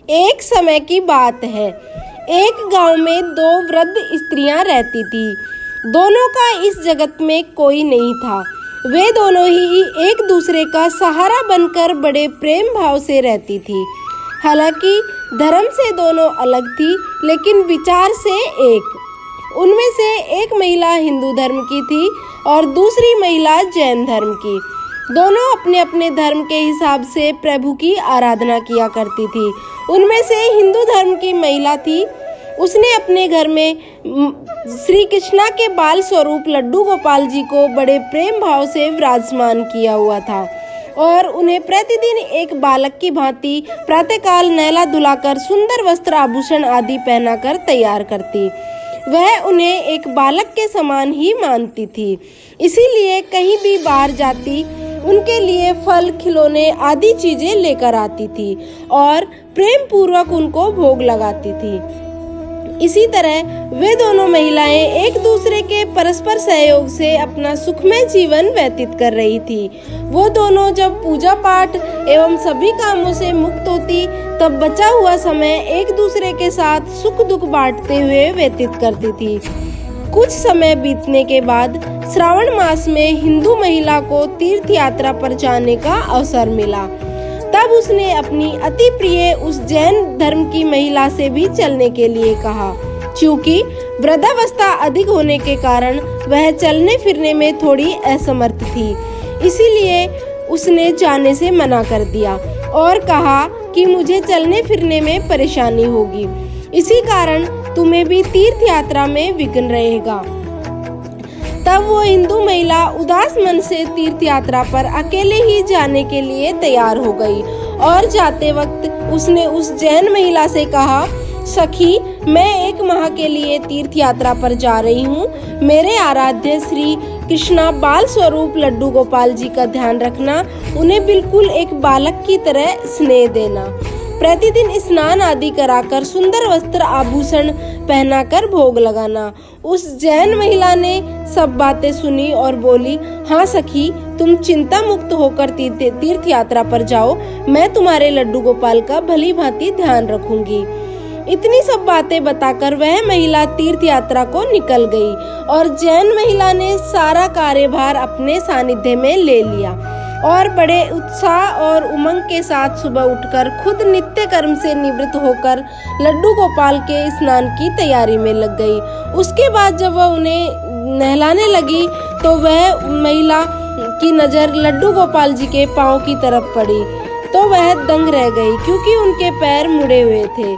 एक समय की बात है। एक गांव में दो वृद्ध स्त्रियां रहती थी। दोनों का इस जगत में कोई नहीं था। वे दोनों ही एक दूसरे का सहारा बनकर बड़े प्रेम भाव से रहती थी। हालांकि धर्म से दोनों अलग थी, लेकिन विचार से एक। उनमें से एक महिला हिंदू धर्म की थी और दूसरी महिला जैन धर्म की। दोनों अपने अपने धर्म के हिसाब से प्रभु की आराधना किया करती थी। उनमें से हिंदू धर्म की महिला थी, उसने अपने घर में श्री कृष्णा के बाल स्वरूप लड्डू गोपाल जी को बड़े प्रेम भाव से विराजमान किया हुआ था और उन्हें प्रतिदिन एक बालक की भांति प्रातःकाल नहला धुलाकर सुंदर वस्त्र आभूषण आदि पहनाकर तैयार करती। वह उन्हें एक बालक के समान ही मानती थी, इसीलिए कहीं भी बाहर जाती उनके लिए फल, खिलौने आदि चीजें लेकर आती थी और प्रेम पूर्वक उनको भोग लगाती थी। इसी तरह वे दोनों महिलाएं एक दूसरे के परस्पर सहयोग से अपना सुखमय जीवन व्यतीत कर रही थी। वो दोनों जब पूजा पाठ एवं सभी कामों से मुक्त होती, तब बचा हुआ समय एक दूसरे के साथ सुख दुख बांटते हुए व्यतीत करती थी। कुछ समय बीतने के बाद श्रावण मास में हिंदू महिला को तीर्थ यात्रा पर जाने का अवसर मिला। तब उसने अपनी अति प्रिय उस जैन धर्म की महिला से भी चलने के लिए कहा। क्योंकि वृद्धावस्था अधिक होने के कारण वह चलने फिरने में थोड़ी असमर्थ थी, इसीलिए उसने जाने से मना कर दिया और कहा कि मुझे चलने फिरने में परेशानी होगी, इसी कारण तुम्हें भी तीर्थ यात्रा में विघ्न रहेगा। तब वो हिंदू महिला उदास मन से तीर्थ यात्रा पर अकेले ही जाने के लिए तैयार हो गई और जाते वक्त उसने उस जैन महिला से कहा, सखी, मैं 1 माह के लिए तीर्थ यात्रा पर जा रही हूँ। मेरे आराध्य श्री कृष्णा बाल स्वरूप लड्डू गोपाल जी का ध्यान रखना, उन्हें बिल्कुल एक बालक की तरह स्नेह देना, प्रतिदिन स्नान आदि कराकर सुंदर वस्त्र आभूषण पहनाकर भोग लगाना। उस जैन महिला ने सब बातें सुनी और बोली, हाँ सखी, तुम चिंता मुक्त होकर तीर्थ यात्रा पर जाओ, मैं तुम्हारे लड्डू गोपाल का भली भांति ध्यान रखूंगी। इतनी सब बातें बताकर वह महिला तीर्थ यात्रा को निकल गई और जैन महिला ने सारा कार्यभार अपने सानिध्य में ले लिया और बड़े उत्साह और उमंग के साथ सुबह उठकर खुद नित्य कर्म से निवृत्त होकर लड्डू गोपाल के स्नान की तैयारी में लग गई। उसके बाद जब वह उन्हें नहलाने लगी तो वह महिला की नज़र लड्डू गोपाल जी के पाँव की तरफ पड़ी तो वह दंग रह गई, क्योंकि उनके पैर मुड़े हुए थे।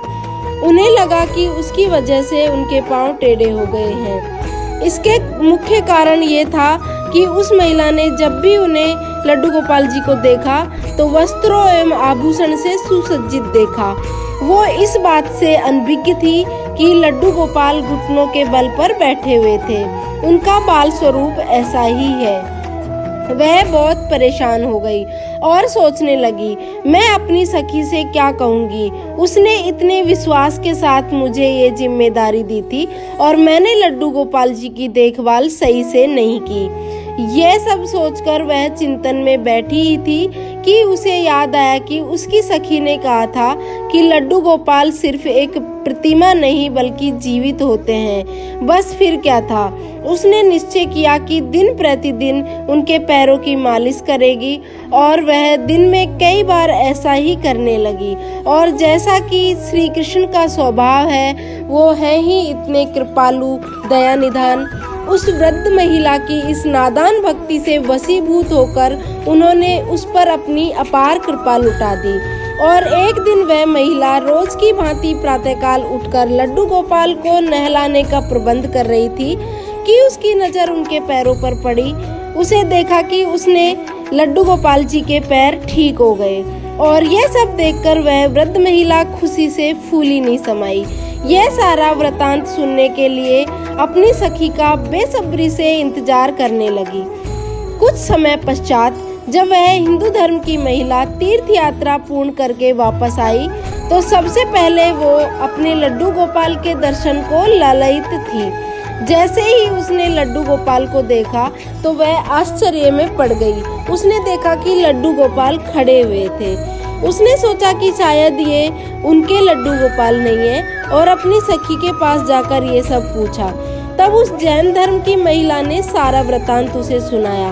उन्हें लगा कि उसकी वजह से उनके पाँव टेढ़े हो गए हैं। इसके मुख्य कारण ये था कि उस महिला ने जब भी उन्हें लड्डू गोपाल जी को देखा तो वस्त्रों एवं आभूषण से सुसज्जित देखा। वो इस बात से अनभिज्ञ थी कि लड्डू गोपाल घुटनों के बल पर बैठे हुए थे, उनका बाल स्वरूप ऐसा ही है। वह बहुत परेशान हो गई और सोचने लगी, मैं अपनी सखी से क्या कहूँगी। उसने इतने विश्वास के साथ मुझे ये जिम्मेदारी दी थी और मैंने लड्डू गोपाल जी की देखभाल सही से नहीं की। यह सब सोचकर वह चिंतन में बैठी ही थी कि उसे याद आया कि उसकी सखी ने कहा था कि लड्डू गोपाल सिर्फ एक प्रतिमा नहीं बल्कि जीवित होते हैं। बस फिर क्या था, उसने निश्चय किया कि दिन प्रतिदिन उनके पैरों की मालिश करेगी और वह दिन में कई बार ऐसा ही करने लगी। और जैसा कि श्री कृष्ण का स्वभाव है, वो है ही इतने कृपालु दया निधान। उस वृद्ध महिला की इस नादान भक्ति से वशीभूत होकर उन्होंने उस पर अपनी अपार कृपा लुटा दी और एक दिन वह महिला रोज की भांति प्रातःकाल उठकर लड्डू गोपाल को नहलाने का प्रबंध कर रही थी कि उसकी नज़र उनके पैरों पर पड़ी। उसे देखा कि उसने लड्डू गोपाल जी के पैर ठीक हो गए और यह सब देखकर वह वृद्ध महिला खुशी से फूली नहीं समाई। यह सारा वृतांत सुनने के लिए अपनी सखी का बेसब्री से इंतजार करने लगी। कुछ समय पश्चात जब वह हिंदू धर्म की महिला तीर्थ यात्रा पूर्ण करके वापस आई तो सबसे पहले वो अपने लड्डू गोपाल के दर्शन को लालायित थी। जैसे ही उसने लड्डू गोपाल को देखा तो वह आश्चर्य में पड़ गई। उसने देखा कि लड्डू गोपाल खड़े हुए थे उसने सोचा कि शायद ये उनके लड्डू गोपाल नहीं है और अपनी सखी के पास जाकर ये सब पूछा। तब उस जैन धर्म की महिला ने सारा वृतांत उसे सुनाया।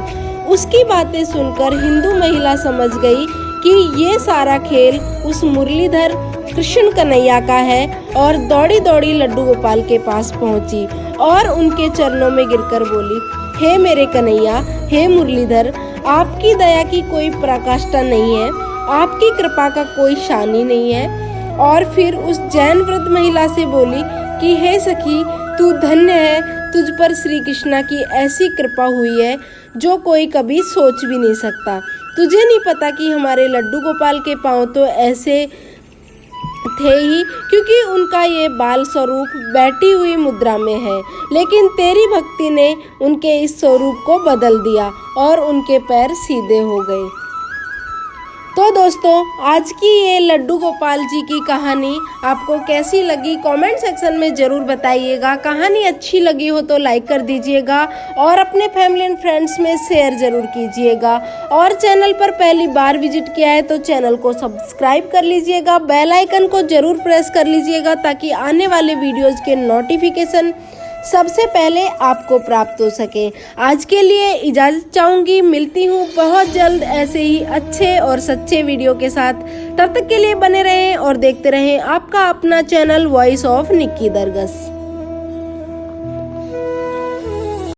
उसकी बातें सुनकर हिंदू महिला समझ गई कि ये सारा खेल उस मुरलीधर कृष्ण कन्हैया का है और दौड़ी दौड़ी लड्डू गोपाल के पास पहुंची और उनके चरणों में गिरकर बोली, हे मेरे कन्हैया, हे मुरलीधर, आपकी दया की कोई पराकाष्ठा नहीं है, आपकी कृपा का कोई शानी नहीं है। और फिर उस जैन वृद्ध महिला से बोली कि हे सखी, तू धन्य है, तुझ पर श्री कृष्णा की ऐसी कृपा हुई है जो कोई कभी सोच भी नहीं सकता। तुझे नहीं पता कि हमारे लड्डू गोपाल के पांव तो ऐसे थे ही क्योंकि उनका ये बाल स्वरूप बैठी हुई मुद्रा में है, लेकिन तेरी भक्ति ने उनके इस स्वरूप को बदल दिया और उनके पैर सीधे हो गए। तो दोस्तों, आज की ये लड्डू गोपाल जी की कहानी आपको कैसी लगी कमेंट सेक्शन में ज़रूर बताइएगा। कहानी अच्छी लगी हो तो लाइक कर दीजिएगा और अपने फैमिली एंड फ्रेंड्स में शेयर ज़रूर कीजिएगा। और चैनल पर पहली बार विजिट किया है तो चैनल को सब्सक्राइब कर लीजिएगा, बेल आइकन को ज़रूर प्रेस कर लीजिएगा ताकि आने वाले वीडियोज़ के नोटिफिकेशन सबसे पहले आपको प्राप्त हो सके। आज के लिए इजाज़त चाहूँगी, मिलती हूँ बहुत जल्द ऐसे ही अच्छे और सच्चे वीडियो के साथ। तब तक के लिए बने रहें और देखते रहें आपका अपना चैनल वॉइस ऑफ निक्की दरगस।